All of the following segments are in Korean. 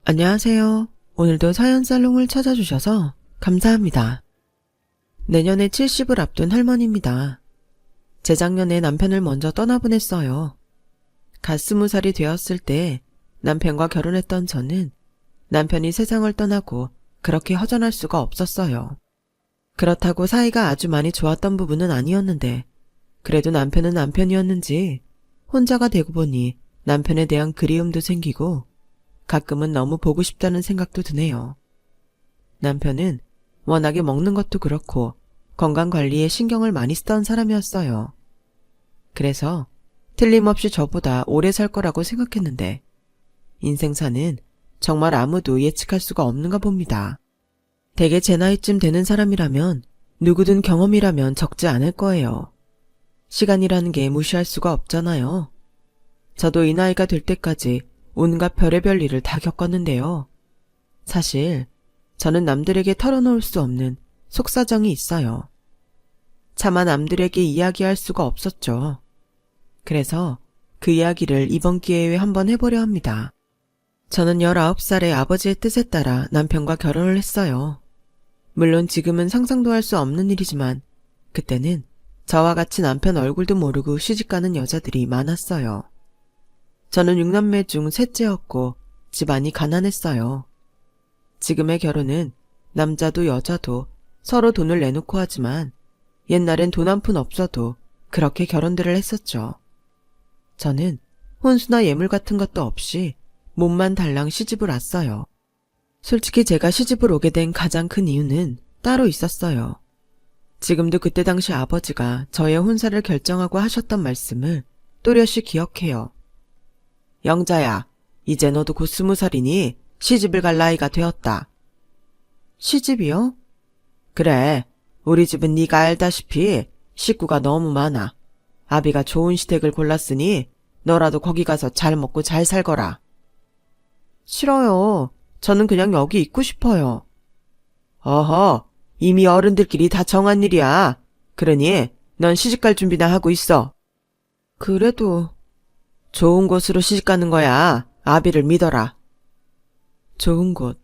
안녕하세요. 오늘도 사연살롱을 찾아주셔서 감사합니다. 내년에 70을 앞둔 할머니입니다. 재작년에 남편을 먼저 떠나보냈어요. 갓 20살이 되었을 때 남편과 결혼했던 저는 남편이 세상을 떠나고 그렇게 허전할 수가 없었어요. 그렇다고 사이가 아주 많이 좋았던 부분은 아니었는데 그래도 남편은 남편이었는지 혼자가 되고 보니 남편에 대한 그리움도 생기고 가끔은 너무 보고 싶다는 생각도 드네요. 남편은 워낙에 먹는 것도 그렇고 건강관리에 신경을 많이 쓰던 사람이었어요. 그래서 틀림없이 저보다 오래 살 거라고 생각했는데 인생사는 정말 아무도 예측할 수가 없는가 봅니다. 대개 제 나이쯤 되는 사람이라면 누구든 경험이라면 적지 않을 거예요. 시간이라는 게 무시할 수가 없잖아요. 저도 이 나이가 될 때까지 온갖 별의별 일을 다 겪었는데요. 사실 저는 남들에게 털어놓을 수 없는 속사정이 있어요. 차마 남들에게 이야기할 수가 없었죠. 그래서 그 이야기를 이번 기회에 한번 해보려 합니다. 저는 19살에 아버지의 뜻에 따라 남편과 결혼을 했어요. 물론 지금은 상상도 할 수 없는 일이지만 그때는 저와 같이 남편 얼굴도 모르고 시집가는 여자들이 많았어요. 저는 6남매 중 셋째였고 집안이 가난했어요. 지금의 결혼은 남자도 여자도 서로 돈을 내놓고 하지만 옛날엔 돈 한 푼 없어도 그렇게 결혼들을 했었죠. 저는 혼수나 예물 같은 것도 없이 몸만 달랑 시집을 왔어요. 솔직히 제가 시집을 오게 된 가장 큰 이유는 따로 있었어요. 지금도 그때 당시 아버지가 저의 혼사를 결정하고 하셨던 말씀을 또렷이 기억해요. 영자야, 이제 너도 곧 20살이니 시집을 갈 나이가 되었다. 시집이요? 그래, 우리 집은 네가 알다시피 식구가 너무 많아. 아비가 좋은 시댁을 골랐으니 너라도 거기 가서 잘 먹고 잘 살거라. 싫어요. 저는 그냥 여기 있고 싶어요. 어허, 이미 어른들끼리 다 정한 일이야. 그러니 넌 시집갈 준비나 하고 있어. 그래도 좋은 곳으로 시집가는 거야. 아비를 믿어라. 좋은 곳.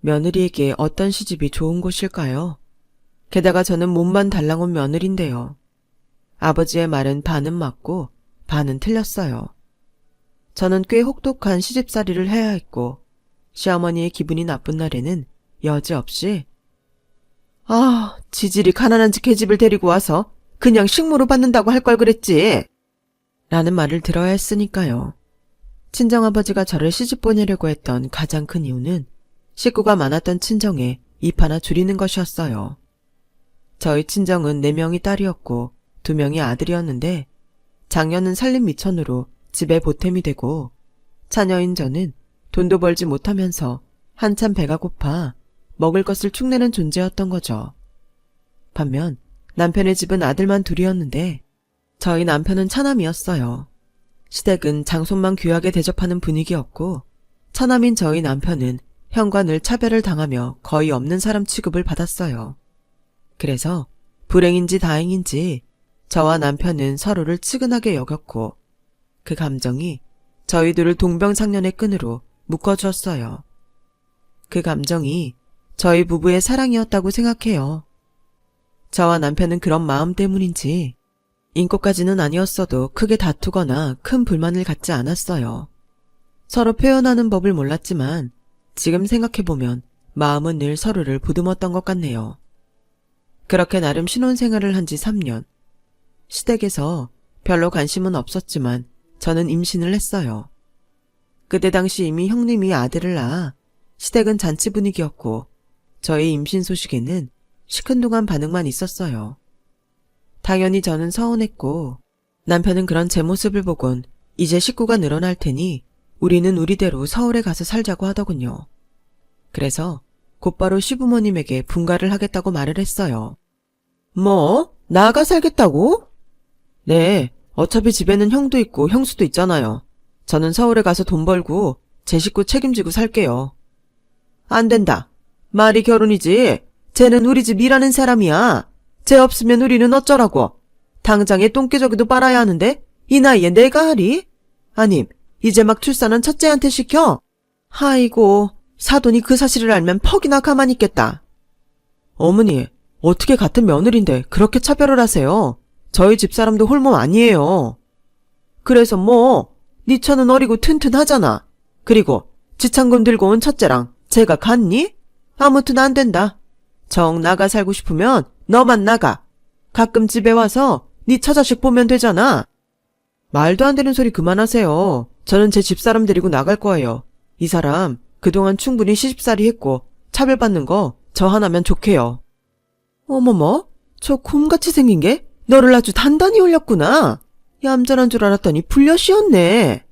며느리에게 어떤 시집이 좋은 곳일까요? 게다가 저는 몸만 달랑 온 며느리인데요. 아버지의 말은 반은 맞고 반은 틀렸어요. 저는 꽤 혹독한 시집살이를 해야 했고 시어머니의 기분이 나쁜 날에는 여지없이 지질이 가난한 집 계집을 데리고 와서 그냥 식모로 받는다고 할 걸 그랬지. 라는 말을 들어야 했으니까요. 친정아버지가 저를 시집 보내려고 했던 가장 큰 이유는 식구가 많았던 친정에 입 하나 줄이는 것이었어요. 저희 친정은 4명이 딸이었고 2명이 아들이었는데 장녀는 살림 미천으로 집에 보탬이 되고 자녀인 저는 돈도 벌지 못하면서 한참 배가 고파 먹을 것을 축내는 존재였던 거죠. 반면 남편의 집은 아들만 둘이었는데 저희 남편은 차남이었어요. 시댁은 장손만 귀하게 대접하는 분위기였고 차남인 저희 남편은 형과 늘 차별을 당하며 거의 없는 사람 취급을 받았어요. 그래서 불행인지 다행인지 저와 남편은 서로를 측은하게 여겼고 그 감정이 저희 둘을 동병상련의 끈으로 묶어주었어요. 그 감정이 저희 부부의 사랑이었다고 생각해요. 저와 남편은 그런 마음 때문인지 인고까지는 아니었어도 크게 다투거나 큰 불만을 갖지 않았어요. 서로 표현하는 법을 몰랐지만 지금 생각해보면 마음은 늘 서로를 보듬었던 것 같네요. 그렇게 나름 신혼생활을 한 지 3년. 시댁에서 별로 관심은 없었지만 저는 임신을 했어요. 그때 당시 이미 형님이 아들을 낳아 시댁은 잔치 분위기였고 저의 임신 소식에는 시큰둥한 반응만 있었어요. 당연히 저는 서운했고 남편은 그런 제 모습을 보곤 이제 식구가 늘어날 테니 우리는 우리대로 서울에 가서 살자고 하더군요. 그래서 곧바로 시부모님에게 분가를 하겠다고 말을 했어요. 뭐? 나가 살겠다고? 네, 어차피 집에는 형도 있고 형수도 있잖아요. 저는 서울에 가서 돈 벌고 제 식구 책임지고 살게요. 안 된다. 말이 결혼이지. 쟤는 우리 집 일하는 사람이야. 쟤 없으면 우리는 어쩌라고. 당장에 똥개저기도 빨아야 하는데 이 나이에 내가 하리? 아님 이제 막 출산한 첫째한테 시켜? 아이고, 사돈이 그 사실을 알면 퍽이나 가만히 있겠다. 어머니, 어떻게 같은 며느리인데 그렇게 차별을 하세요? 저희 집사람도 홀몸 아니에요. 그래서 뭐, 네 처는 어리고 튼튼하잖아. 그리고 지창금 들고 온 첫째랑 제가 같니? 아무튼 안 된다. 정 나가 살고 싶으면 너만 나가. 가끔 집에 와서 네 처자식 보면 되잖아. 말도 안 되는 소리 그만하세요. 저는 제 집사람 데리고 나갈 거예요. 이 사람 그동안 충분히 시집살이 했고 차별받는 거 저 하나면 좋게요. 어머머, 저 곰같이 생긴 게 너를 아주 단단히 올렸구나. 얌전한 줄 알았더니 불려씌었네.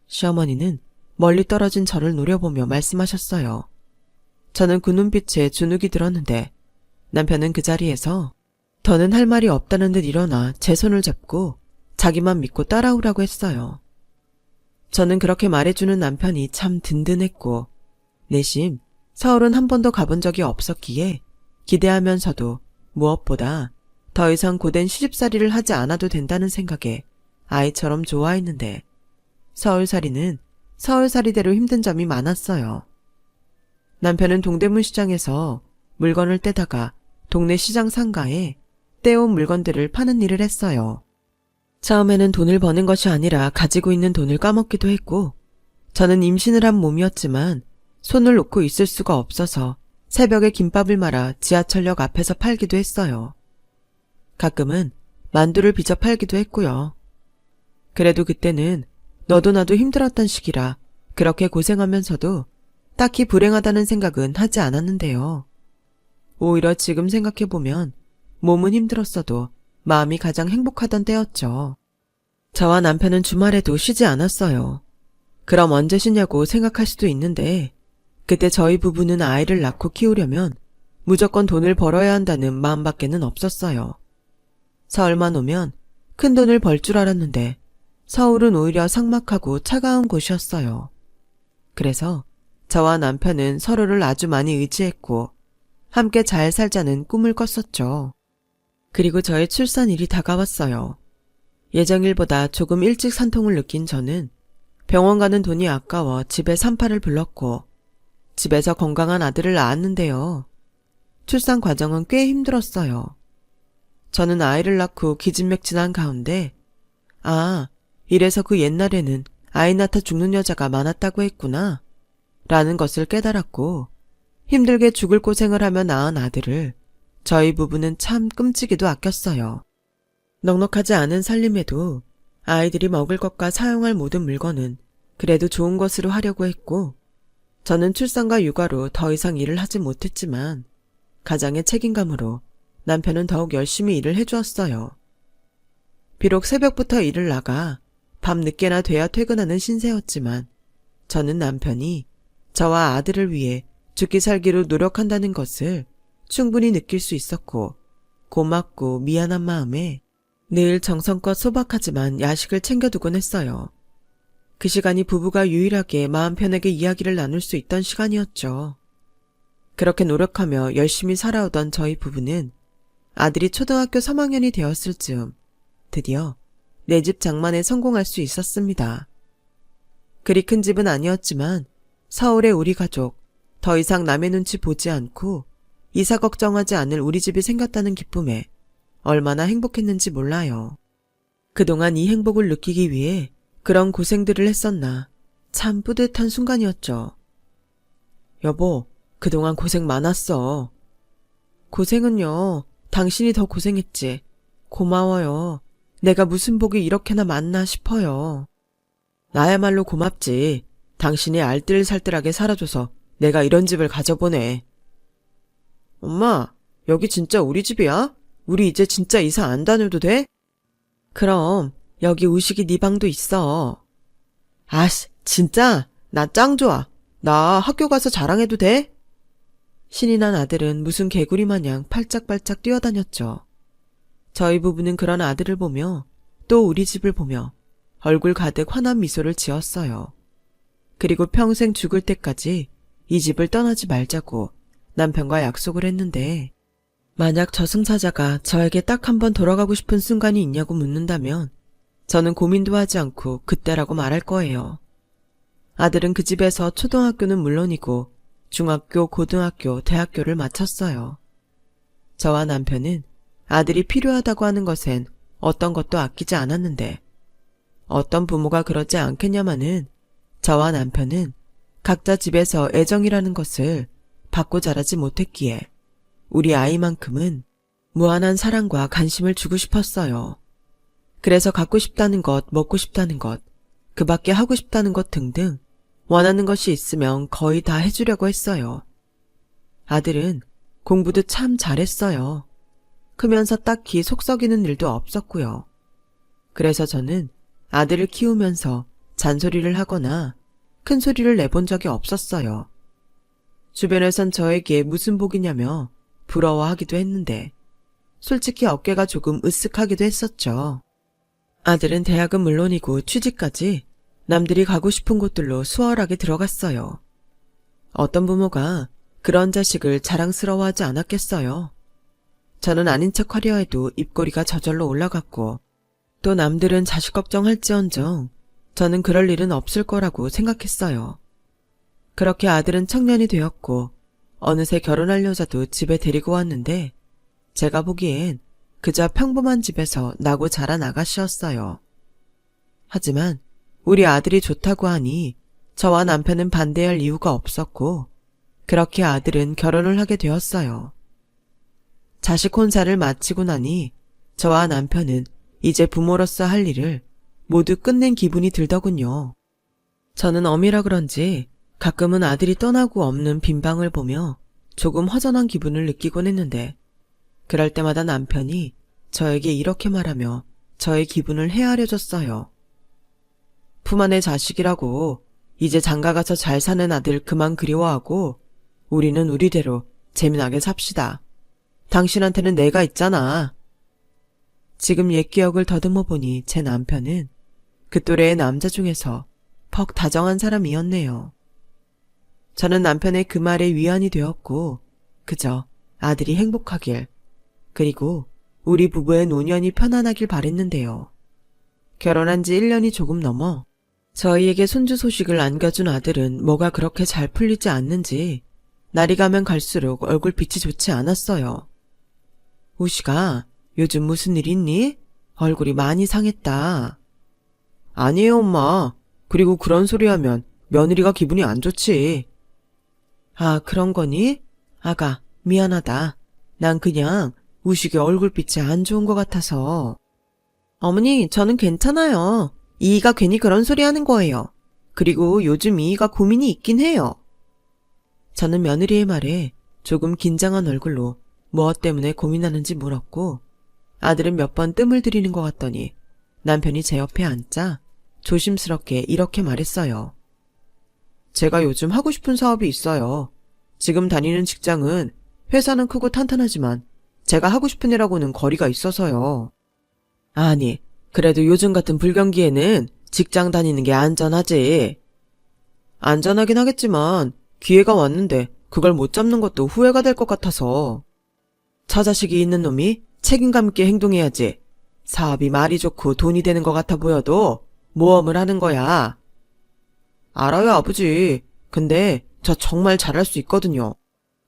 시어머니는 멀리 떨어진 저를 노려보며 말씀하셨어요. 저는 그 눈빛에 주눅이 들었는데 남편은 그 자리에서 더는 할 말이 없다는 듯 일어나 제 손을 잡고 자기만 믿고 따라오라고 했어요. 저는 그렇게 말해주는 남편이 참 든든했고 내심 서울은 한 번도 가본 적이 없었기에 기대하면서도 무엇보다 더 이상 고된 시집살이를 하지 않아도 된다는 생각에 아이처럼 좋아했는데 서울살이는 서울살이대로 힘든 점이 많았어요. 남편은 동대문 시장에서 물건을 떼다가 동네 시장 상가에 떼온 물건들을 파는 일을 했어요. 처음에는 돈을 버는 것이 아니라 가지고 있는 돈을 까먹기도 했고 저는 임신을 한 몸이었지만 손을 놓고 있을 수가 없어서 새벽에 김밥을 말아 지하철역 앞에서 팔기도 했어요. 가끔은 만두를 빚어 팔기도 했고요. 그래도 그때는 너도 나도 힘들었던 시기라 그렇게 고생하면서도 딱히 불행하다는 생각은 하지 않았는데요. 오히려 지금 생각해보면 몸은 힘들었어도 마음이 가장 행복하던 때였죠. 저와 남편은 주말에도 쉬지 않았어요. 그럼 언제 쉬냐고 생각할 수도 있는데 그때 저희 부부는 아이를 낳고 키우려면 무조건 돈을 벌어야 한다는 마음밖에는 없었어요. 서울만 오면 큰 돈을 벌 줄 알았는데 서울은 오히려 삭막하고 차가운 곳이었어요. 그래서 저와 남편은 서로를 아주 많이 의지했고 함께 잘 살자는 꿈을 꿨었죠. 그리고 저의 출산일이 다가왔어요. 예정일보다 조금 일찍 산통을 느낀 저는 병원 가는 돈이 아까워 집에 산파를 불렀고 집에서 건강한 아들을 낳았는데요. 출산 과정은 꽤 힘들었어요. 저는 아이를 낳고 기진맥진한 가운데 이래서 그 옛날에는 아이 낳다 죽는 여자가 많았다고 했구나 라는 것을 깨달았고 힘들게 죽을 고생을 하며 낳은 아들을 저희 부부는 참 끔찍이도 아꼈어요. 넉넉하지 않은 살림에도 아이들이 먹을 것과 사용할 모든 물건은 그래도 좋은 것으로 하려고 했고 저는 출산과 육아로 더 이상 일을 하지 못했지만 가장의 책임감으로 남편은 더욱 열심히 일을 해주었어요. 비록 새벽부터 일을 나가 밤 늦게나 돼야 퇴근하는 신세였지만 저는 남편이 저와 아들을 위해 죽기 살기로 노력한다는 것을 충분히 느낄 수 있었고 고맙고 미안한 마음에 늘 정성껏 소박하지만 야식을 챙겨두곤 했어요. 그 시간이 부부가 유일하게 마음 편하게 이야기를 나눌 수 있던 시간이었죠. 그렇게 노력하며 열심히 살아오던 저희 부부는 아들이 초등학교 3학년이 되었을 즈음 드디어 내 집 장만에 성공할 수 있었습니다. 그리 큰 집은 아니었지만 서울의 우리 가족, 더 이상 남의 눈치 보지 않고 이사 걱정하지 않을 우리 집이 생겼다는 기쁨에 얼마나 행복했는지 몰라요. 그동안 이 행복을 느끼기 위해 그런 고생들을 했었나 참 뿌듯한 순간이었죠. 여보, 그동안 고생 많았어. 고생은요, 당신이 더 고생했지. 고마워요. 내가 무슨 복이 이렇게나 많나 싶어요. 나야말로 고맙지. 당신이 알뜰살뜰하게 살아줘서 내가 이런 집을 가져보네. 엄마, 여기 진짜 우리 집이야? 우리 이제 진짜 이사 안 다녀도 돼? 그럼 여기 우식이 네 방도 있어. 아씨, 진짜? 나 짱 좋아. 나 학교 가서 자랑해도 돼? 신이 난 아들은 무슨 개구리 마냥 팔짝팔짝 뛰어다녔죠. 저희 부부는 그런 아들을 보며 또 우리 집을 보며 얼굴 가득 환한 미소를 지었어요. 그리고 평생 죽을 때까지 이 집을 떠나지 말자고 남편과 약속을 했는데 만약 저승사자가 저에게 딱 한 번 돌아가고 싶은 순간이 있냐고 묻는다면 저는 고민도 하지 않고 그때라고 말할 거예요. 아들은 그 집에서 초등학교는 물론이고 중학교, 고등학교, 대학교를 마쳤어요. 저와 남편은 아들이 필요하다고 하는 것엔 어떤 것도 아끼지 않았는데 어떤 부모가 그러지 않겠냐마는 저와 남편은 각자 집에서 애정이라는 것을 받고 자라지 못했기에 우리 아이만큼은 무한한 사랑과 관심을 주고 싶었어요. 그래서 갖고 싶다는 것, 먹고 싶다는 것, 그 밖에 하고 싶다는 것 등등 원하는 것이 있으면 거의 다 해주려고 했어요. 아들은 공부도 참 잘했어요. 크면서 딱히 속 썩이는 일도 없었고요. 그래서 저는 아들을 키우면서 잔소리를 하거나 큰 소리를 내본 적이 없었어요. 주변에선 저에게 무슨 복이냐며 부러워하기도 했는데 솔직히 어깨가 조금 으쓱하기도 했었죠. 아들은 대학은 물론이고 취직까지 남들이 가고 싶은 곳들로 수월하게 들어갔어요. 어떤 부모가 그런 자식을 자랑스러워하지 않았겠어요. 저는 아닌 척 하려 해도 입꼬리가 저절로 올라갔고 또 남들은 자식 걱정할지언정 저는 그럴 일은 없을 거라고 생각했어요. 그렇게 아들은 청년이 되었고 어느새 결혼할 여자도 집에 데리고 왔는데 제가 보기엔 그저 평범한 집에서 나고 자란 아가씨였어요. 하지만 우리 아들이 좋다고 하니 저와 남편은 반대할 이유가 없었고 그렇게 아들은 결혼을 하게 되었어요. 자식 혼사를 마치고 나니 저와 남편은 이제 부모로서 할 일을 모두 끝낸 기분이 들더군요. 저는 어미라 그런지 가끔은 아들이 떠나고 없는 빈방을 보며 조금 허전한 기분을 느끼곤 했는데 그럴 때마다 남편이 저에게 이렇게 말하며 저의 기분을 헤아려줬어요. 품 안의 자식이라고 이제 장가가서 잘 사는 아들 그만 그리워하고 우리는 우리대로 재미나게 삽시다. 당신한테는 내가 있잖아. 지금 옛 기억을 더듬어 보니 제 남편은 그 또래의 남자 중에서 퍽 다정한 사람이었네요. 저는 남편의 그 말에 위안이 되었고 그저 아들이 행복하길 그리고 우리 부부의 노년이 편안하길 바랬는데요. 결혼한 지 1년이 조금 넘어 저희에게 손주 소식을 안겨준 아들은 뭐가 그렇게 잘 풀리지 않는지 날이 가면 갈수록 얼굴빛이 좋지 않았어요. 우시가 요즘 무슨 일 있니? 얼굴이 많이 상했다. 아니에요, 엄마. 그리고 그런 소리 하면 며느리가 기분이 안 좋지. 아, 그런 거니? 아가, 미안하다. 난 그냥 우식이 얼굴빛이 안 좋은 것 같아서. 어머니, 저는 괜찮아요. 이이가 괜히 그런 소리 하는 거예요. 그리고 요즘 이이가 고민이 있긴 해요. 저는 며느리의 말에 조금 긴장한 얼굴로 무엇 때문에 고민하는지 물었고 아들은 몇 번 뜸을 들이는 것 같더니 남편이 제 옆에 앉자 조심스럽게 이렇게 말했어요. 제가 요즘 하고 싶은 사업이 있어요. 지금 다니는 직장은 회사는 크고 탄탄하지만 제가 하고 싶은 일하고는 거리가 있어서요. 아니, 그래도 요즘 같은 불경기에는 직장 다니는 게 안전하지. 안전하긴 하겠지만 기회가 왔는데 그걸 못 잡는 것도 후회가 될 것 같아서. 처자식이 있는 놈이 책임감 있게 행동해야지. 사업이 말이 좋고 돈이 되는 것 같아 보여도 모험을 하는 거야. 알아요, 아버지. 근데 저 정말 잘할 수 있거든요.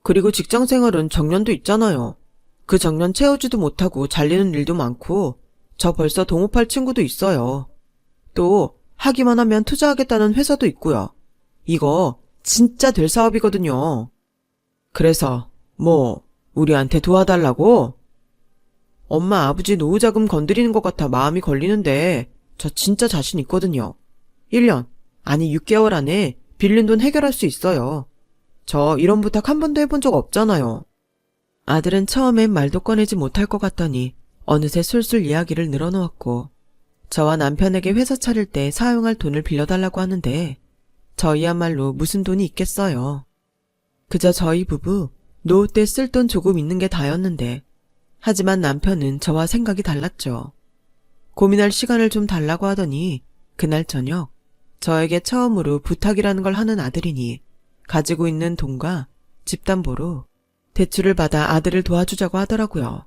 그리고 직장 생활은 정년도 있잖아요. 그 정년 채우지도 못하고 잘리는 일도 많고 저 벌써 동업할 친구도 있어요. 또 하기만 하면 투자하겠다는 회사도 있고요. 이거 진짜 될 사업이거든요. 그래서 뭐 우리한테 도와달라고? 엄마 아버지 노후자금 건드리는 것 같아 마음이 걸리는데 저 진짜 자신 있거든요. 1년, 아니 6개월 안에 빌린 돈 해결할 수 있어요. 저 이런 부탁 한 번도 해본 적 없잖아요. 아들은 처음엔 말도 꺼내지 못할 것 같더니 어느새 술술 이야기를 늘어놓았고 저와 남편에게 회사 차릴 때 사용할 돈을 빌려달라고 하는데 저희야말로 무슨 돈이 있겠어요. 그저 저희 부부 노후 때 쓸 돈 조금 있는 게 다였는데 하지만 남편은 저와 생각이 달랐죠. 고민할 시간을 좀 달라고 하더니 그날 저녁 저에게 처음으로 부탁이라는 걸 하는 아들이니 가지고 있는 돈과 집담보로 대출을 받아 아들을 도와주자고 하더라고요.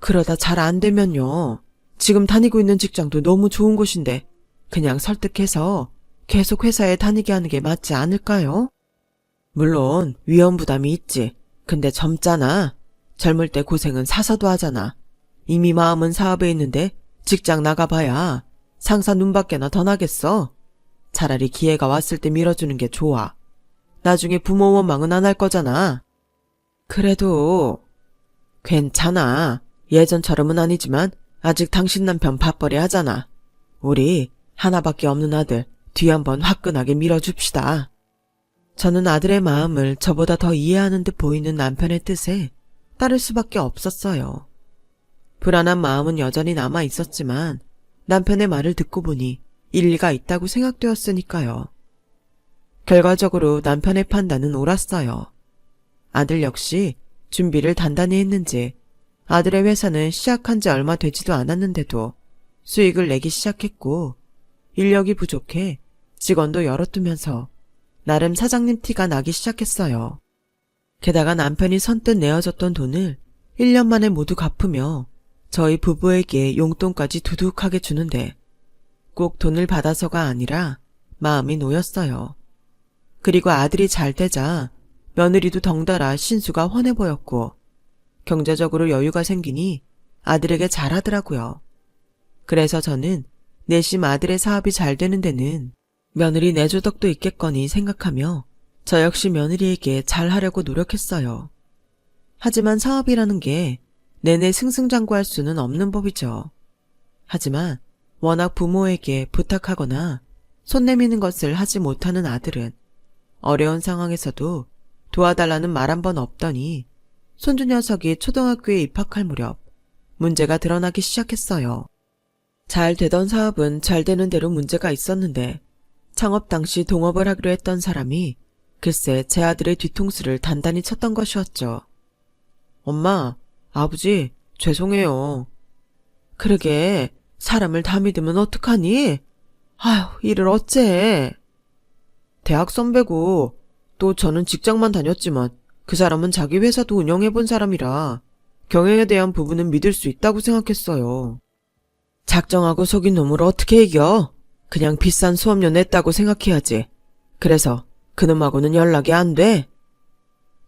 그러다 잘 안 되면요. 지금 다니고 있는 직장도 너무 좋은 곳인데 그냥 설득해서 계속 회사에 다니게 하는 게 맞지 않을까요? 물론 위험 부담이 있지. 근데 젊잖아. 젊을 때 고생은 사서도 하잖아. 이미 마음은 사업에 있는데 직장 나가봐야 상사 눈밖에나 더 나겠어. 차라리 기회가 왔을 때 밀어주는 게 좋아. 나중에 부모 원망은 안 할 거잖아. 그래도 괜찮아. 예전처럼은 아니지만 아직 당신 남편 밥벌이 하잖아. 우리 하나밖에 없는 아들 뒤 한번 화끈하게 밀어줍시다. 저는 아들의 마음을 저보다 더 이해하는 듯 보이는 남편의 뜻에 따를 수밖에 없었어요. 불안한 마음은 여전히 남아 있었지만 남편의 말을 듣고 보니 일리가 있다고 생각되었으니까요. 결과적으로 남편의 판단은 옳았어요. 아들 역시 준비를 단단히 했는지 아들의 회사는 시작한 지 얼마 되지도 않았는데도 수익을 내기 시작했고 인력이 부족해 직원도 여럿 두면서 나름 사장님 티가 나기 시작했어요. 게다가 남편이 선뜻 내어줬던 돈을 1년 만에 모두 갚으며 저희 부부에게 용돈까지 두둑하게 주는데 꼭 돈을 받아서가 아니라 마음이 놓였어요. 그리고 아들이 잘 되자 며느리도 덩달아 신수가 훤해 보였고 경제적으로 여유가 생기니 아들에게 잘하더라고요. 그래서 저는 내심 아들의 사업이 잘 되는 데는 며느리 내조덕도 있겠거니 생각하며 저 역시 며느리에게 잘하려고 노력했어요. 하지만 사업이라는 게 내내 승승장구할 수는 없는 법이죠. 하지만 워낙 부모에게 부탁하거나 손 내미는 것을 하지 못하는 아들은 어려운 상황에서도 도와달라는 말 한 번 없더니 손주 녀석이 초등학교에 입학할 무렵 문제가 드러나기 시작했어요. 잘 되던 사업은 잘 되는 대로 문제가 있었는데 창업 당시 동업을 하기로 했던 사람이 글쎄 제 아들의 뒤통수를 단단히 쳤던 것이었죠. 엄마, 아버지, 죄송해요. 그러게 사람을 다 믿으면 어떡하니? 아휴, 이를 어째. 대학 선배고 또 저는 직장만 다녔지만 그 사람은 자기 회사도 운영해본 사람이라 경영에 대한 부분은 믿을 수 있다고 생각했어요. 작정하고 속인 놈을 어떻게 이겨? 그냥 비싼 수업료 냈다고 생각해야지. 그래서 그놈하고는 연락이 안 돼?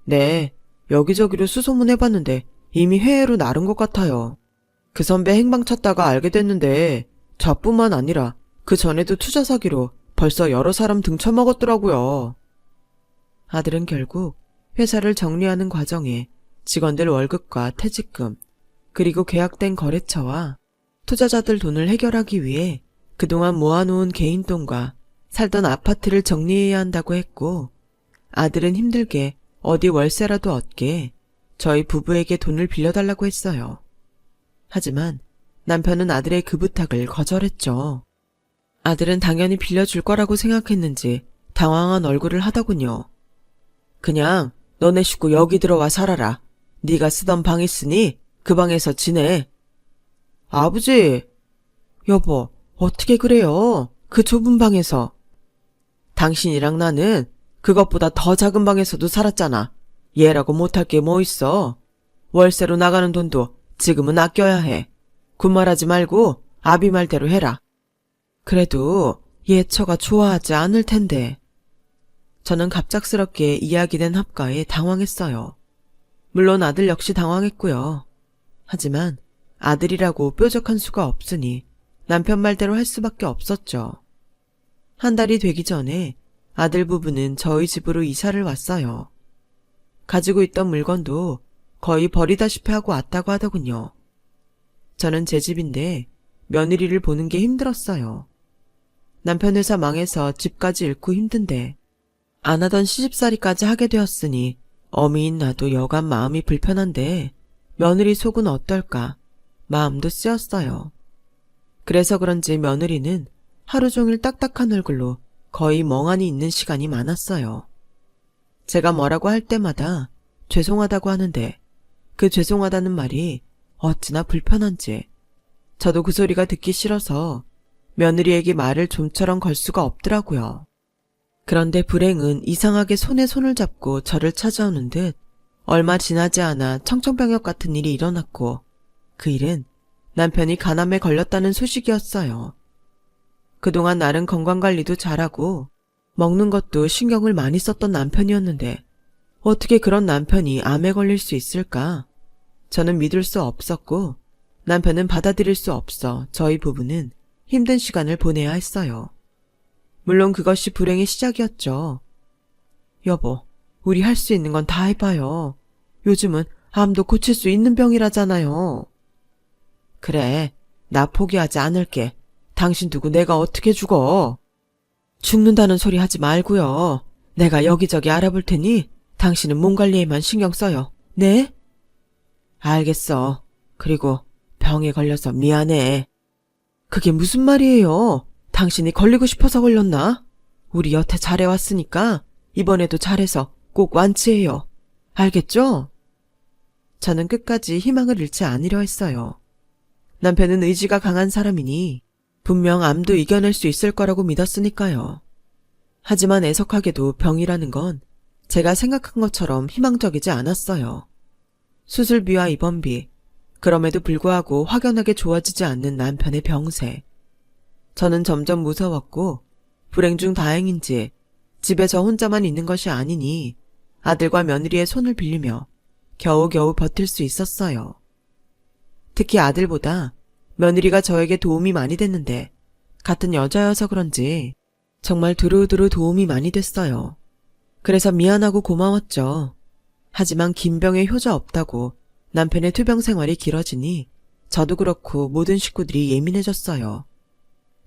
네, 여기저기로 수소문해봤는데 이미 회의로 나른 것 같아요. 그 선배 행방 찾다가 알게 됐는데 저뿐만 아니라 그 전에도 투자 사기로 벌써 여러 사람 등쳐먹었더라고요. 아들은 결국 회사를 정리하는 과정에 직원들 월급과 퇴직금, 그리고 계약된 거래처와 투자자들 돈을 해결하기 위해 그동안 모아놓은 개인 돈과 살던 아파트를 정리해야 한다고 했고 아들은 힘들게 어디 월세라도 얻게 저희 부부에게 돈을 빌려달라고 했어요. 하지만 남편은 아들의 그 부탁을 거절했죠. 아들은 당연히 빌려줄 거라고 생각했는지 당황한 얼굴을 하더군요. 그냥 너네 식구 여기 들어와 살아라. 네가 쓰던 방 있으니 그 방에서 지내. 아버지, 여보, 어떻게 그래요? 그 좁은 방에서. 당신이랑 나는 그것보다 더 작은 방에서도 살았잖아. 얘라고 못할 게 뭐 있어. 월세로 나가는 돈도 지금은 아껴야 해. 군말하지 말고 아비 말대로 해라. 그래도 얘 처가 좋아하지 않을 텐데. 저는 갑작스럽게 이야기된 합가에 당황했어요. 물론 아들 역시 당황했고요. 하지만 아들이라고 뾰족한 수가 없으니 남편 말대로 할 수밖에 없었죠. 한 달이 되기 전에 아들 부부는 저희 집으로 이사를 왔어요. 가지고 있던 물건도 거의 버리다시피 하고 왔다고 하더군요. 저는 제 집인데 며느리를 보는 게 힘들었어요. 남편 회사 망해서 집까지 잃고 힘든데 안 하던 시집살이까지 하게 되었으니 어미인 나도 여간 마음이 불편한데 며느리 속은 어떨까 마음도 쓰였어요. 그래서 그런지 며느리는 하루 종일 딱딱한 얼굴로 거의 멍하니 있는 시간이 많았어요. 제가 뭐라고 할 때마다 죄송하다고 하는데 그 죄송하다는 말이 어찌나 불편한지 저도 그 소리가 듣기 싫어서 며느리에게 말을 좀처럼 걸 수가 없더라고요. 그런데 불행은 이상하게 손에 손을 잡고 저를 찾아오는 듯 얼마 지나지 않아 청천벽력 같은 일이 일어났고 그 일은 남편이 간암에 걸렸다는 소식이었어요. 그동안 나름 건강관리도 잘하고 먹는 것도 신경을 많이 썼던 남편이었는데 어떻게 그런 남편이 암에 걸릴 수 있을까? 저는 믿을 수 없었고 남편은 받아들일 수 없어 저희 부부는 힘든 시간을 보내야 했어요. 물론 그것이 불행의 시작이었죠. 여보, 우리 할 수 있는 건 다 해봐요. 요즘은 암도 고칠 수 있는 병이라잖아요. 그래, 나 포기하지 않을게. 당신 두고 내가 어떻게 죽어? 죽는다는 소리 하지 말고요. 내가 여기저기 알아볼 테니 당신은 몸 관리에만 신경 써요. 네? 알겠어. 그리고 병에 걸려서 미안해. 그게 무슨 말이에요? 당신이 걸리고 싶어서 걸렸나? 우리 여태 잘해왔으니까 이번에도 잘해서 꼭 완치해요. 알겠죠? 저는 끝까지 희망을 잃지 않으려 했어요. 남편은 의지가 강한 사람이니 분명 암도 이겨낼 수 있을 거라고 믿었으니까요. 하지만 애석하게도 병이라는 건 제가 생각한 것처럼 희망적이지 않았어요. 수술비와 입원비, 그럼에도 불구하고 확연하게 좋아지지 않는 남편의 병세. 저는 점점 무서웠고 불행 중 다행인지 집에 저 혼자만 있는 것이 아니니 아들과 며느리의 손을 빌리며 겨우겨우 버틸 수 있었어요. 특히 아들보다 며느리가 저에게 도움이 많이 됐는데 같은 여자여서 그런지 정말 두루두루 도움이 많이 됐어요. 그래서 미안하고 고마웠죠. 하지만 김병에 효자 없다고 남편의 투병 생활이 길어지니 저도 그렇고 모든 식구들이 예민해졌어요.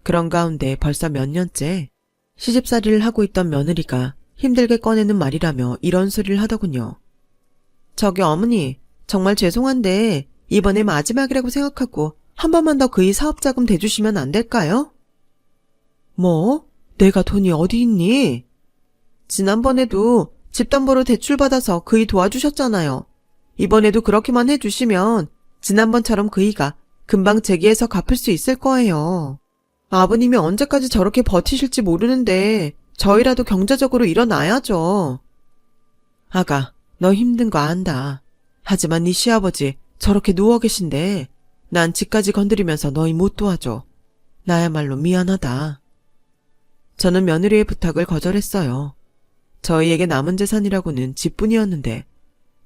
그런 가운데 벌써 몇 년째 시집살이를 하고 있던 며느리가 힘들게 꺼내는 말이라며 이런 소리를 하더군요. 저기 어머니, 정말 죄송한데 이번에 마지막이라고 생각하고 한 번만 더 그이 사업자금 대주시면 안 될까요? 뭐? 내가 돈이 어디 있니? 지난번에도 집담보로 대출받아서 그이 도와주셨잖아요. 이번에도 그렇게만 해주시면 지난번처럼 그이가 금방 재기해서 갚을 수 있을 거예요. 아버님이 언제까지 저렇게 버티실지 모르는데 저희라도 경제적으로 일어나야죠. 아가, 너 힘든 거 안다. 하지만 네 시아버지 저렇게 누워 계신데 난 집까지 건드리면서 너희 못 도와줘. 나야말로 미안하다. 저는 며느리의 부탁을 거절했어요. 저희에게 남은 재산이라고는 집뿐이었는데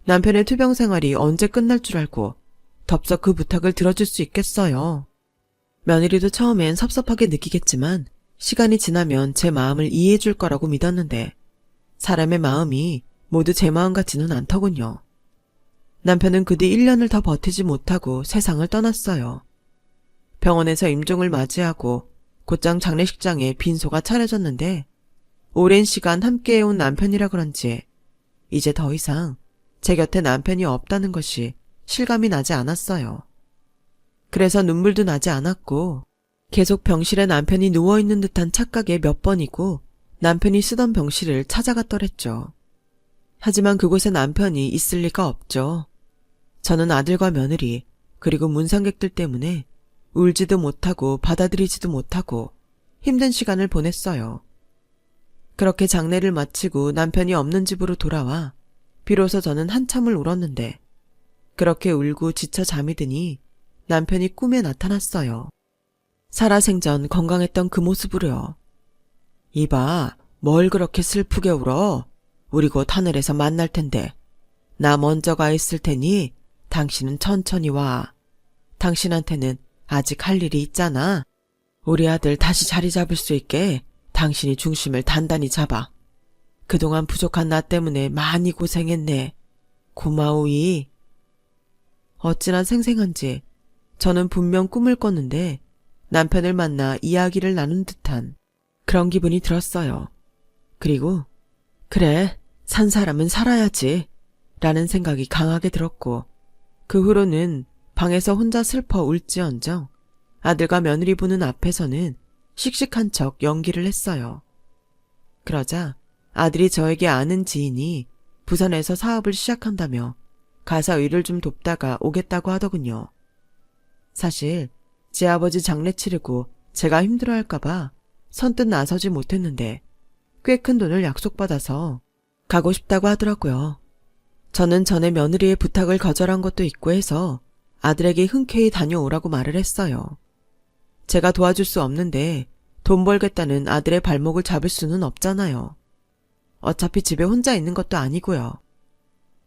남편의 투병 생활이 언제 끝날 줄 알고 덥석 그 부탁을 들어줄 수 있겠어요. 며느리도 처음엔 섭섭하게 느끼겠지만 시간이 지나면 제 마음을 이해해 줄 거라고 믿었는데 사람의 마음이 모두 제 마음 같지는 않더군요. 남편은 그 뒤 1년을 더 버티지 못하고 세상을 떠났어요. 병원에서 임종을 맞이하고 곧장 장례식장에 빈소가 차려졌는데 오랜 시간 함께해온 남편이라 그런지 이제 더 이상 제 곁에 남편이 없다는 것이 실감이 나지 않았어요. 그래서 눈물도 나지 않았고 계속 병실에 남편이 누워있는 듯한 착각에 몇 번이고 남편이 쓰던 병실을 찾아갔더랬죠. 하지만 그곳에 남편이 있을 리가 없죠. 저는 아들과 며느리 그리고 문상객들 때문에 울지도 못하고 받아들이지도 못하고 힘든 시간을 보냈어요. 그렇게 장례를 마치고 남편이 없는 집으로 돌아와 비로소 저는 한참을 울었는데 그렇게 울고 지쳐 잠이 드니 남편이 꿈에 나타났어요. 살아생전 건강했던 그 모습으로요. 이봐, 뭘 그렇게 슬프게 울어? 우리 곧 하늘에서 만날 텐데 나 먼저 가 있을 테니 당신은 천천히 와. 당신한테는 아직 할 일이 있잖아. 우리 아들 다시 자리 잡을 수 있게 당신이 중심을 단단히 잡아. 그동안 부족한 나 때문에 많이 고생했네. 고마우이. 어찌나 생생한지 저는 분명 꿈을 꿨는데 남편을 만나 이야기를 나눈 듯한 그런 기분이 들었어요. 그리고 그래, 산 사람은 살아야지 라는 생각이 강하게 들었고 그 후로는 방에서 혼자 슬퍼 울지언정 아들과 며느리 보는 앞에서는 씩씩한 척 연기를 했어요. 그러자 아들이 저에게 아는 지인이 부산에서 사업을 시작한다며 가사 일을 좀 돕다가 오겠다고 하더군요. 사실 제 아버지 장례 치르고 제가 힘들어할까봐 선뜻 나서지 못했는데 꽤 큰 돈을 약속받아서 가고 싶다고 하더라고요. 저는 전에 며느리의 부탁을 거절한 것도 있고 해서 아들에게 흔쾌히 다녀오라고 말을 했어요. 제가 도와줄 수 없는데 돈 벌겠다는 아들의 발목을 잡을 수는 없잖아요. 어차피 집에 혼자 있는 것도 아니고요.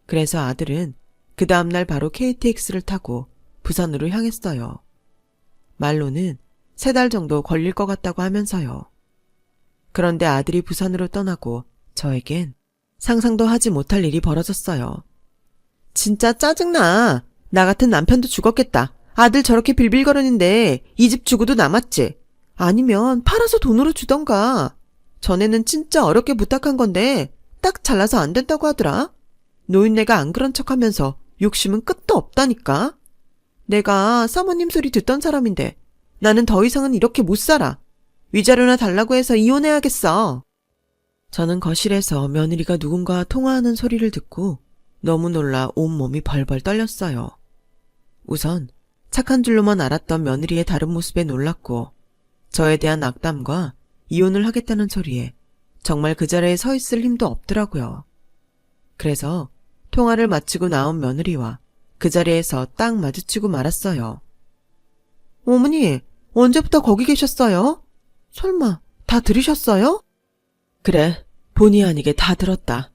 그래서 아들은 그 다음날 바로 KTX를 타고 부산으로 향했어요. 말로는 3달 정도 걸릴 것 같다고 하면서요. 그런데 아들이 부산으로 떠나고 저에겐 상상도 하지 못할 일이 벌어졌어요. 진짜 짜증나. 나 같은 남편도 죽었겠다. 아들 저렇게 빌빌거리는데 이 집 주고도 남았지. 아니면 팔아서 돈으로 주던가. 전에는 진짜 어렵게 부탁한 건데 딱 잘라서 안 된다고 하더라. 노인네가 안 그런 척하면서 욕심은 끝도 없다니까. 내가 사모님 소리 듣던 사람인데 나는 더 이상은 이렇게 못 살아. 위자료나 달라고 해서 이혼해야겠어. 저는 거실에서 며느리가 누군가와 통화하는 소리를 듣고 너무 놀라 온몸이 벌벌 떨렸어요. 우선 착한 줄로만 알았던 며느리의 다른 모습에 놀랐고 저에 대한 악담과 이혼을 하겠다는 소리에 정말 그 자리에 서 있을 힘도 없더라고요. 그래서 통화를 마치고 나온 며느리와 그 자리에서 딱 마주치고 말았어요. 어머니, 언제부터 거기 계셨어요? 설마 다 들으셨어요? 그래, 본의 아니게 다 들었다.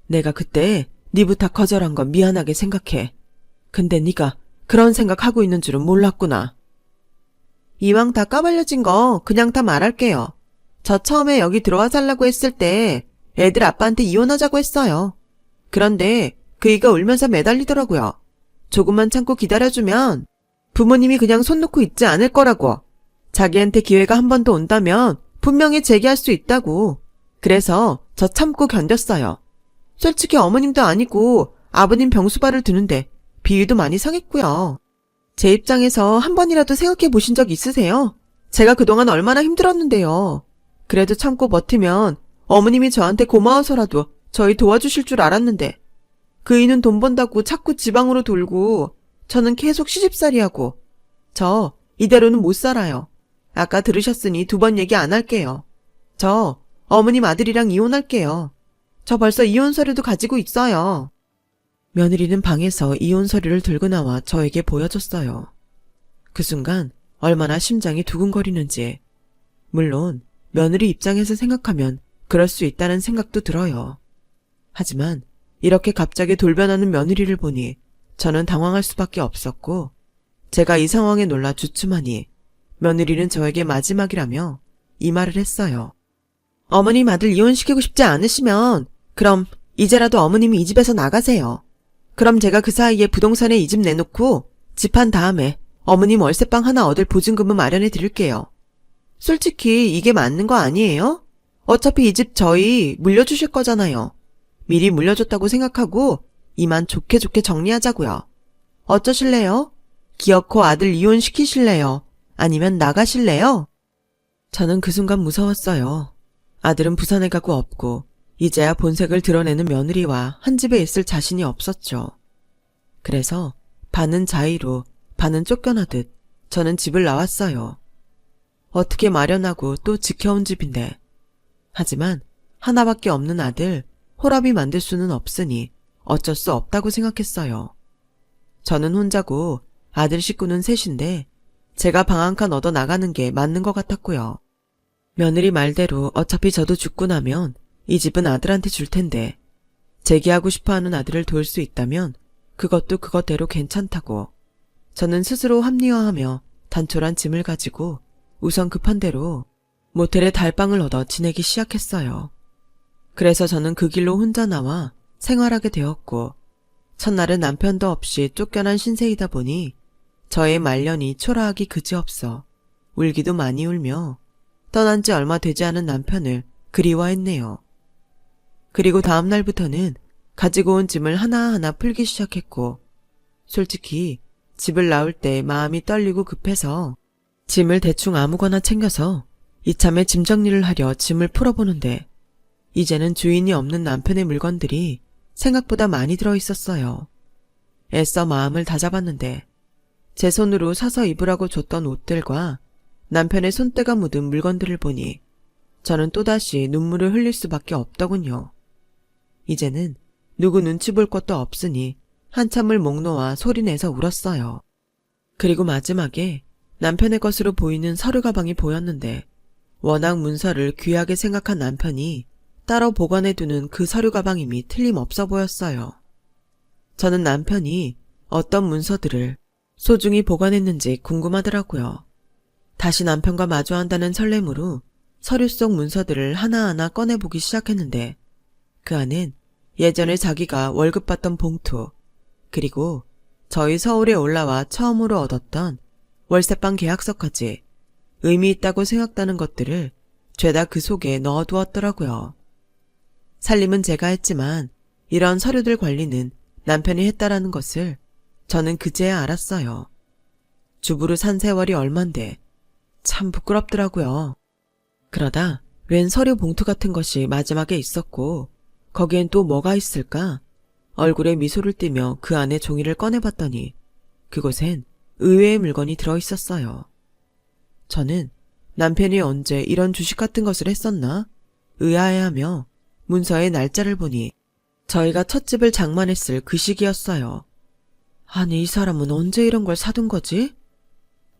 내가 그때 네 부탁 거절한 건 미안하게 생각해. 근데 네가 그런 생각하고 있는 줄은 몰랐구나. 이왕 다 까발려진 거 그냥 다 말할게요. 저 처음에 여기 들어와 살라고 했을 때 애들 아빠한테 이혼하자고 했어요. 그런데 그이가 울면서 매달리더라고요. 조금만 참고 기다려주면 부모님이 그냥 손 놓고 있지 않을 거라고. 자기한테 기회가 한 번 더 온다면 분명히 재기할 수 있다고. 그래서 저 참고 견뎠어요. 솔직히 어머님도 아니고 아버님 병수발을 드는데 비위도 많이 상했고요. 제 입장에서 한 번이라도 생각해 보신 적 있으세요? 제가 그동안 얼마나 힘들었는데요. 그래도 참고 버티면 어머님이 저한테 고마워서라도 저희 도와주실 줄 알았는데 그이는 돈 번다고 자꾸 지방으로 돌고 저는 계속 시집살이하고 저 이대로는 못 살아요. 아까 들으셨으니 2번 얘기 안 할게요. 저 어머님 아들이랑 이혼할게요. 저 벌써 이혼 서류도 가지고 있어요. 며느리는 방에서 이혼 서류를 들고 나와 저에게 보여줬어요. 그 순간 얼마나 심장이 두근거리는지. 물론 며느리 입장에서 생각하면 그럴 수 있다는 생각도 들어요. 하지만 이렇게 갑자기 돌변하는 며느리를 보니 저는 당황할 수밖에 없었고 제가 이 상황에 놀라 주춤하니 며느리는 저에게 마지막이라며 이 말을 했어요. 어머님 아들 이혼시키고 싶지 않으시면 그럼 이제라도 어머님이 이 집에서 나가세요. 그럼 제가 그 사이에 부동산에 이 집 내놓고 집한 다음에 어머님 월세방 하나 얻을 보증금은 마련해 드릴게요. 솔직히 이게 맞는 거 아니에요? 어차피 이 집 저희 물려주실 거잖아요. 미리 물려줬다고 생각하고 이만 좋게 좋게 정리하자고요. 어쩌실래요? 기어코 아들 이혼시키실래요? 아니면 나가실래요? 저는 그 순간 무서웠어요. 아들은 부산에 가고 없고 이제야 본색을 드러내는 며느리와 한 집에 있을 자신이 없었죠. 그래서 반은 자의로 반은 쫓겨나듯 저는 집을 나왔어요. 어떻게 마련하고 또 지켜온 집인데. 하지만 하나밖에 없는 아들 호랍이 만들 수는 없으니 어쩔 수 없다고 생각했어요. 저는 혼자고 아들 식구는 셋인데 제가 방 한 칸 얻어 나가는 게 맞는 것 같았고요. 며느리 말대로 어차피 저도 죽고 나면 이 집은 아들한테 줄 텐데 재기하고 싶어하는 아들을 도울 수 있다면 그것도 그것대로 괜찮다고 저는 스스로 합리화하며 단촐한 짐을 가지고 우선 급한 대로 모텔에 달방을 얻어 지내기 시작했어요. 그래서 저는 그 길로 혼자 나와 생활하게 되었고 첫날은 남편도 없이 쫓겨난 신세이다 보니 저의 말년이 초라하기 그지없어 울기도 많이 울며 떠난 지 얼마 되지 않은 남편을 그리워했네요. 그리고 다음 날부터는 가지고 온 짐을 하나하나 풀기 시작했고 솔직히 집을 나올 때 마음이 떨리고 급해서 짐을 대충 아무거나 챙겨서 이참에 짐 정리를 하려 짐을 풀어보는데 이제는 주인이 없는 남편의 물건들이 생각보다 많이 들어있었어요. 애써 마음을 다잡았는데 제 손으로 사서 입으라고 줬던 옷들과 남편의 손때가 묻은 물건들을 보니 저는 또다시 눈물을 흘릴 수밖에 없더군요. 이제는 누구 눈치 볼 것도 없으니 한참을 목 놓아 소리내서 울었어요. 그리고 마지막에 남편의 것으로 보이는 서류 가방이 보였는데 워낙 문서를 귀하게 생각한 남편이 따로 보관해두는 그 서류 가방임이 틀림없어 보였어요. 저는 남편이 어떤 문서들을 소중히 보관했는지 궁금하더라고요. 다시 남편과 마주한다는 설렘으로 서류 속 문서들을 하나하나 꺼내보기 시작했는데 그 안엔 예전에 자기가 월급 받던 봉투, 그리고 저희 서울에 올라와 처음으로 얻었던 월세방 계약서까지 의미 있다고 생각나는 것들을 죄다 그 속에 넣어두었더라고요. 살림은 제가 했지만 이런 서류들 관리는 남편이 했다라는 것을 저는 그제야 알았어요. 주부로 산 세월이 얼만데 참 부끄럽더라고요. 그러다 웬 서류 봉투 같은 것이 마지막에 있었고 거기엔 또 뭐가 있을까? 얼굴에 미소를 띠며 그 안에 종이를 꺼내봤더니 그곳엔 의외의 물건이 들어있었어요. 저는 남편이 언제 이런 주식 같은 것을 했었나? 의아해하며 문서의 날짜를 보니 저희가 첫 집을 장만했을 그 시기였어요. 아니, 이 사람은 언제 이런 걸 사둔 거지?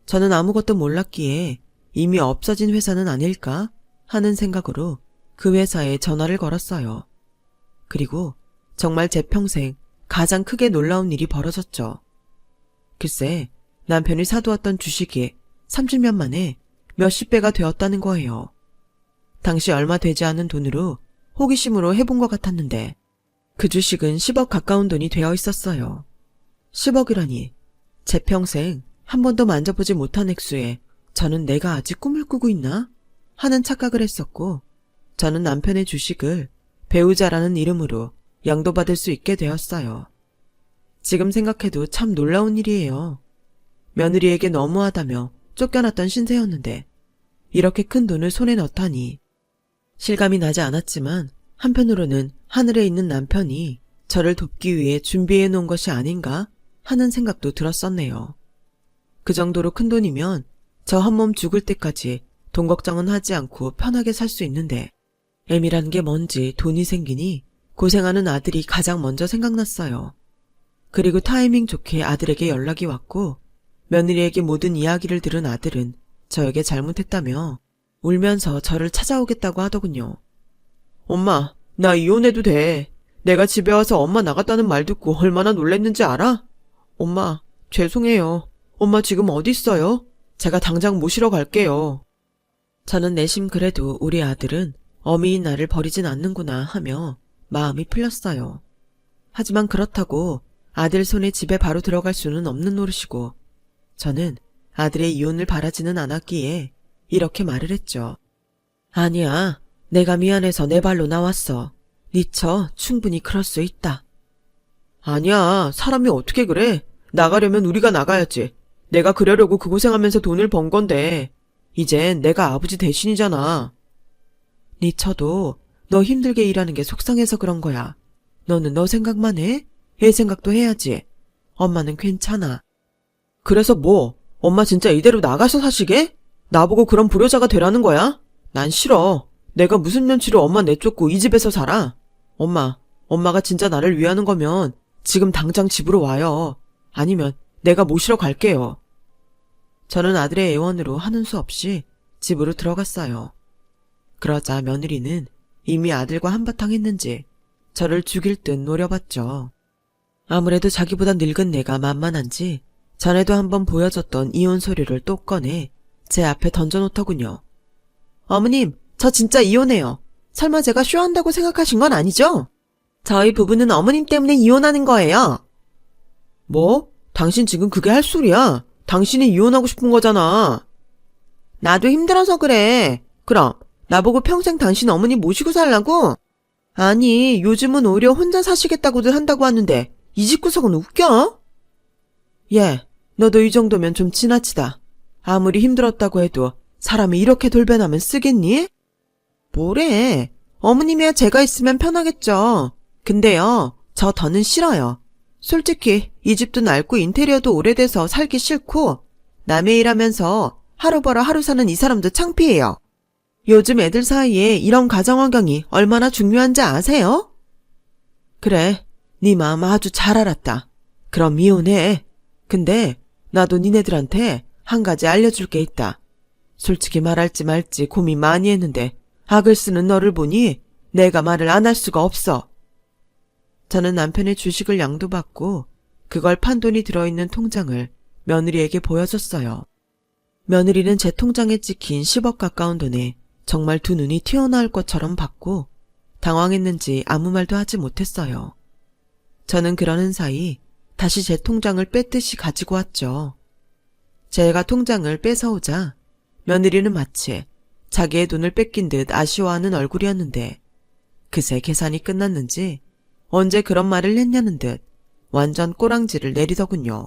저는 아무것도 몰랐기에 이미 없어진 회사는 아닐까 하는 생각으로 그 회사에 전화를 걸었어요. 그리고 정말 제 평생 가장 크게 놀라운 일이 벌어졌죠. 글쎄, 남편이 사두었던 주식이 30년 만에 몇십 배가 되었다는 거예요. 당시 얼마 되지 않은 돈으로 호기심으로 해본 것 같았는데 그 주식은 10억 가까운 돈이 되어 있었어요. 10억이라니 제 평생 한 번도 만져보지 못한 액수에 저는 내가 아직 꿈을 꾸고 있나? 하는 착각을 했었고 저는 남편의 주식을 배우자라는 이름으로 양도받을 수 있게 되었어요. 지금 생각해도 참 놀라운 일이에요. 며느리에게 너무하다며 쫓겨났던 신세였는데 이렇게 큰 돈을 손에 넣다니. 실감이 나지 않았지만 한편으로는 하늘에 있는 남편이 저를 돕기 위해 준비해 놓은 것이 아닌가 하는 생각도 들었었네요. 그 정도로 큰 돈이면 저 한 몸 죽을 때까지 돈 걱정은 하지 않고 편하게 살 수 있는데 애미란 게 뭔지 돈이 생기니 고생하는 아들이 가장 먼저 생각났어요. 그리고 타이밍 좋게 아들에게 연락이 왔고 며느리에게 모든 이야기를 들은 아들은 저에게 잘못했다며 울면서 저를 찾아오겠다고 하더군요. 엄마, 나 이혼해도 돼. 내가 집에 와서 엄마 나갔다는 말 듣고 얼마나 놀랬는지 알아? 엄마, 죄송해요. 엄마 지금 어디 있어요? 제가 당장 모시러 갈게요. 저는 내심 그래도 우리 아들은 어미인 나를 버리진 않는구나 하며 마음이 풀렸어요. 하지만 그렇다고 아들 손에 집에 바로 들어갈 수는 없는 노릇이고 저는 아들의 이혼을 바라지는 않았기에 이렇게 말을 했죠. 아니야, 내가 미안해서 내 발로 나왔어. 니처 충분히 그럴 수 있다. 아니야, 사람이 어떻게 그래? 나가려면 우리가 나가야지. 내가 그러려고 그 고생하면서 돈을 번 건데 이젠 내가 아버지 대신이잖아. 니처도 너 힘들게 일하는 게 속상해서 그런 거야. 너는 너 생각만 해? 애 생각도 해야지. 엄마는 괜찮아. 그래서 뭐? 엄마 진짜 이대로 나가서 사시게? 나보고 그런 불효자가 되라는 거야? 난 싫어. 내가 무슨 눈치로 엄마 내쫓고 이 집에서 살아? 엄마가 진짜 나를 위하는 거면 지금 당장 집으로 와요. 아니면 내가 모시러 갈게요. 저는 아들의 애원으로 하는 수 없이 집으로 들어갔어요. 그러자 며느리는 이미 아들과 한바탕 했는지 저를 죽일 듯 노려봤죠. 아무래도 자기보다 늙은 내가 만만한지 전에도 한번 보여줬던 이혼 서류를 또 꺼내 제 앞에 던져놓더군요. 어머님, 저 진짜 이혼해요. 설마 제가 쇼한다고 생각하신 건 아니죠? 저희 부부는 어머님 때문에 이혼하는 거예요. 뭐? 당신 지금 그게 할 소리야. 당신이 이혼하고 싶은 거잖아. 나도 힘들어서 그래. 그럼 나보고 평생 당신 어머니 모시고 살라고? 아니, 요즘은 오히려 혼자 사시겠다고들 한다고 하는데 이 집구석은 웃겨? 예, 너도 이 정도면 좀 지나치다. 아무리 힘들었다고 해도 사람이 이렇게 돌변하면 쓰겠니? 뭐래? 어머님이야 제가 있으면 편하겠죠. 근데요, 저 더는 싫어요. 솔직히 이 집도 낡고 인테리어도 오래돼서 살기 싫고 남의 일하면서 하루 벌어 하루 사는 이 사람도 창피해요. 요즘 애들 사이에 이런 가정 환경이 얼마나 중요한지 아세요? 그래, 네 마음 아주 잘 알았다. 그럼 이혼해. 근데 나도 니네들한테 한 가지 알려줄 게 있다. 솔직히 말할지 말지 고민 많이 했는데 악을 쓰는 너를 보니 내가 말을 안 할 수가 없어. 저는 남편의 주식을 양도받고 그걸 판 돈이 들어있는 통장을 며느리에게 보여줬어요. 며느리는 제 통장에 찍힌 10억 가까운 돈에 정말 두 눈이 튀어나올 것처럼 봤고 당황했는지 아무 말도 하지 못했어요. 저는 그러는 사이 다시 제 통장을 뺏듯이 가지고 왔죠. 제가 통장을 뺏어오자 며느리는 마치 자기의 돈을 뺏긴 듯 아쉬워하는 얼굴이었는데 그새 계산이 끝났는지 언제 그런 말을 했냐는 듯 완전 꼬랑지를 내리더군요.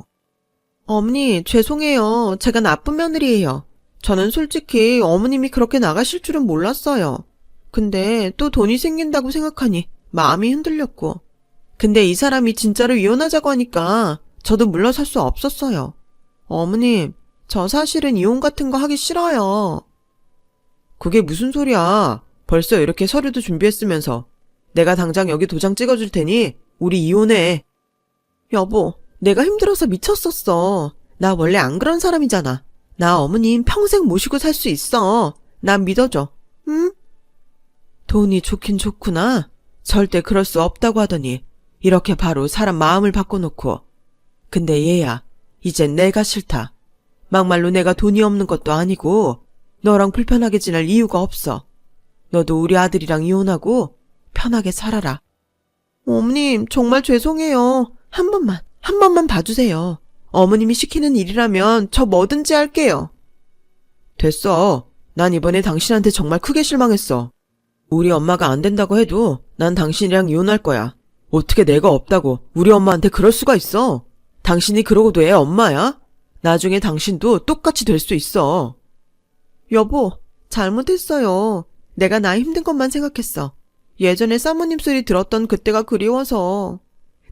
어머니, 죄송해요. 제가 나쁜 며느리예요. 저는 솔직히 어머님이 그렇게 나가실 줄은 몰랐어요. 근데 또 돈이 생긴다고 생각하니 마음이 흔들렸고. 근데 이 사람이 진짜로 이혼하자고 하니까 저도 물러설 수 없었어요. 어머님, 저 사실은 이혼 같은 거 하기 싫어요. 그게 무슨 소리야. 벌써 이렇게 서류도 준비했으면서. 내가 당장 여기 도장 찍어줄 테니 우리 이혼해. 여보, 내가 힘들어서 미쳤었어. 나 원래 안 그런 사람이잖아. 나 어머님 평생 모시고 살 수 있어. 난 믿어줘. 응? 돈이 좋긴 좋구나. 절대 그럴 수 없다고 하더니 이렇게 바로 사람 마음을 바꿔놓고. 근데 얘야, 이젠 내가 싫다. 막말로 내가 돈이 없는 것도 아니고 너랑 불편하게 지낼 이유가 없어. 너도 우리 아들이랑 이혼하고 편하게 살아라. 어머님, 정말 죄송해요. 한 번만 봐주세요. 어머님이 시키는 일이라면 저 뭐든지 할게요. 됐어. 난 이번에 당신한테 정말 크게 실망했어. 우리 엄마가 안 된다고 해도 난 당신이랑 이혼할 거야. 어떻게 내가 없다고 우리 엄마한테 그럴 수가 있어? 당신이 그러고도 애 엄마야? 나중에 당신도 똑같이 될 수 있어. 여보, 잘못했어요. 내가 나 힘든 것만 생각했어. 예전에 사모님 소리 들었던 그때가 그리워서.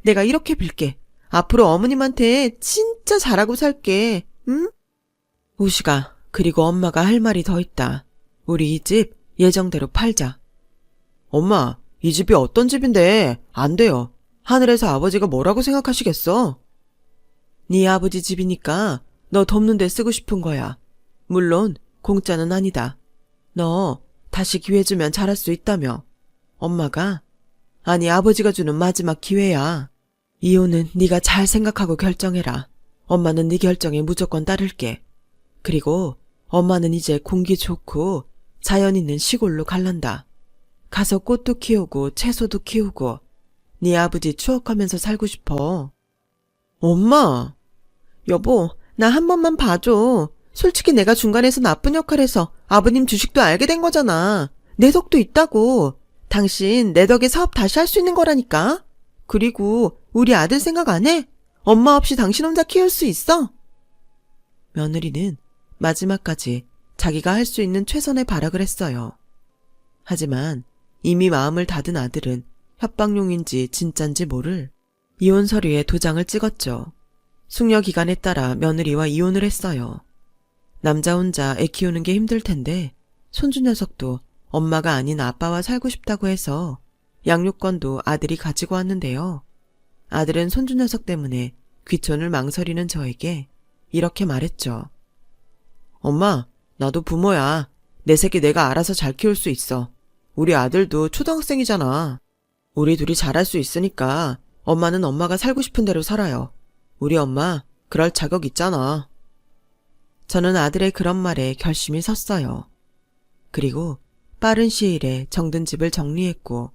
내가 이렇게 빌게. 앞으로 어머님한테 진짜 잘하고 살게. 응? 우시가, 그리고 엄마가 할 말이 더 있다. 우리 이 집 예정대로 팔자. 엄마, 이 집이 어떤 집인데 안 돼요. 하늘에서 아버지가 뭐라고 생각하시겠어? 네 아버지 집이니까 너 돕는 데 쓰고 싶은 거야. 물론 공짜는 아니다. 너 다시 기회 주면 잘할 수 있다며. 엄마가, 아니 아버지가 주는 마지막 기회야. 이혼은 네가 잘 생각하고 결정해라. 엄마는 네 결정에 무조건 따를게. 그리고 엄마는 이제 공기 좋고 자연 있는 시골로 갈란다. 가서 꽃도 키우고 채소도 키우고 네 아버지 추억하면서 살고 싶어. 엄마! 여보, 나 한 번만 봐줘. 솔직히 내가 중간에서 나쁜 역할해서 아버님 주식도 알게 된 거잖아. 내 덕도 있다고. 당신 내 덕에 사업 다시 할 수 있는 거라니까. 그리고 우리 아들 생각 안 해? 엄마 없이 당신 혼자 키울 수 있어? 며느리는 마지막까지 자기가 할 수 있는 최선의 발악을 했어요. 하지만 이미 마음을 닫은 아들은 협박용인지 진짠지 모를 이혼 서류에 도장을 찍었죠. 숙려 기간에 따라 며느리와 이혼을 했어요. 남자 혼자 애 키우는 게 힘들 텐데 손주 녀석도 엄마가 아닌 아빠와 살고 싶다고 해서 양육권도 아들이 가지고 왔는데요. 아들은 손주 녀석 때문에 귀촌을 망설이는 저에게 이렇게 말했죠. 엄마, 나도 부모야. 내 새끼 내가 알아서 잘 키울 수 있어. 우리 아들도 초등학생이잖아. 우리 둘이 잘할 수 있으니까 엄마는 엄마가 살고 싶은 대로 살아요. 우리 엄마 그럴 자격 있잖아. 저는 아들의 그런 말에 결심이 섰어요. 그리고 빠른 시일에 정든 집을 정리했고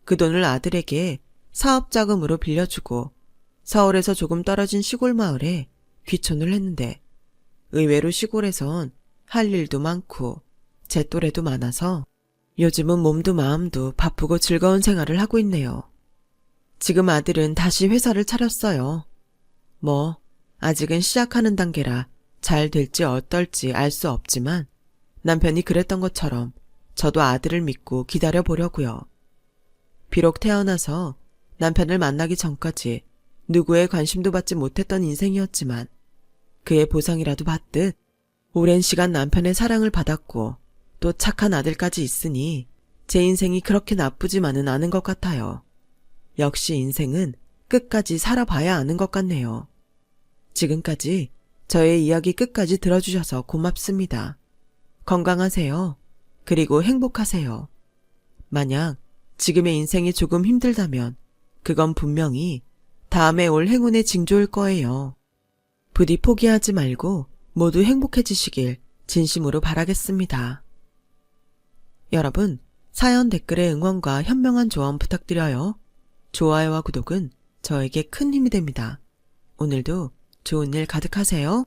그 돈을 아들에게 사업 자금으로 빌려주고 서울에서 조금 떨어진 시골 마을에 귀촌을 했는데 의외로 시골에선 할 일도 많고 제 또래도 많아서 요즘은 몸도 마음도 바쁘고 즐거운 생활을 하고 있네요. 지금 아들은 다시 회사를 차렸어요. 뭐 아직은 시작하는 단계라 잘 될지 어떨지 알 수 없지만 남편이 그랬던 것처럼 저도 아들을 믿고 기다려 보려고요. 비록 태어나서 남편을 만나기 전까지 누구의 관심도 받지 못했던 인생이었지만 그의 보상이라도 받듯 오랜 시간 남편의 사랑을 받았고 또 착한 아들까지 있으니 제 인생이 그렇게 나쁘지만은 않은 것 같아요. 역시 인생은 끝까지 살아봐야 아는 것 같네요. 지금까지 저의 이야기 끝까지 들어주셔서 고맙습니다. 건강하세요. 그리고 행복하세요. 만약 지금의 인생이 조금 힘들다면 그건 분명히 다음에 올 행운의 징조일 거예요. 부디 포기하지 말고 모두 행복해지시길 진심으로 바라겠습니다. 여러분, 사연 댓글에 응원과 현명한 조언 부탁드려요. 좋아요와 구독은 저에게 큰 힘이 됩니다. 오늘도 좋은 일 가득하세요.